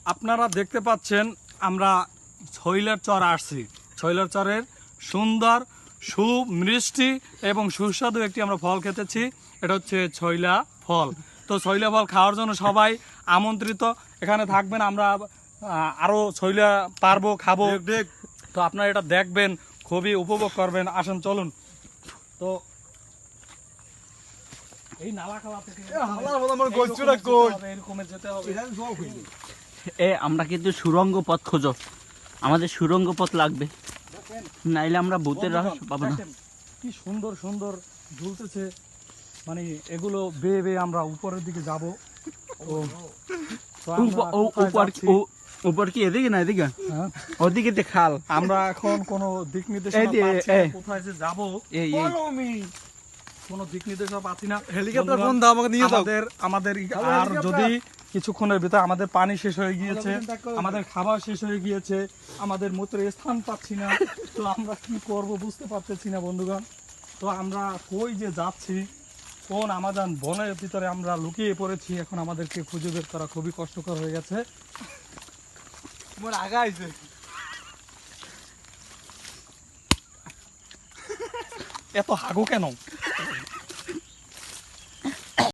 আপনারা দেখতে পাচ্ছেন আমরা ছইলার চর আসছি। ছইলার চরের সুন্দর সুমিষ্টি এবং সুস্বাদু একটি আমরা ফল খেতেছি, এটা হচ্ছে ছইলা ফল। তো ছইলা ফল খাওয়ার জন্য সবাই আমন্ত্রিত, এখানে থাকবেন। আমরা আরও ছইলা পারবো, খাবো। তো আপনারা এটা দেখবেন, খুবই উপভোগ করবেন। আসেন চলুন। তো এই নালা খাওয়া থেকে এরকমের যেতে হবে। আমরা কিন্তু সুড়ঙ্গ পথ খোঁজো, আমাদের সুড়ঙ্গ পথ লাগবে, নাইলে আমরা ভূতের রহস্য পাবো না। কি সুন্দর সুন্দর ঝুলতেছে, মানে এগুলো বেয়ে বেয়ে আমরা উপরের দিকে যাব। উপর কি এদিকে না এদিকে? হ্যাঁ, ওদিকে যে খাল। আমরা এখন কোনো দিক নির্দেশনা পাচ্ছি না, কোথায় যে যাবো কোনো দিক নির্দেশনা পাচ্ছি না। হেলিকপ্টার ফোন দাও, আমাকে নিয়ে যাও। আমাদের আর যদি কিছুক্ষণের ভিতরে আমাদের পানি শেষ হয়ে গিয়েছে, আমাদের খাবার শেষ হয়ে গিয়েছে, আমাদের মূত্রের স্থান পাচ্ছি না, তো আমরা কি করব বুঝতে পারতেছি না বন্ধুগণ। তো আমরা কই যে যাচ্ছি, কোন আমাজন বনের ভিতরে আমরা লুকিয়ে পড়েছি, এখন আমাদেরকে খুঁজে বের করা খুবই কষ্টকর হয়ে গেছে। তোমার আগা আইছে। এত হাগো কেন?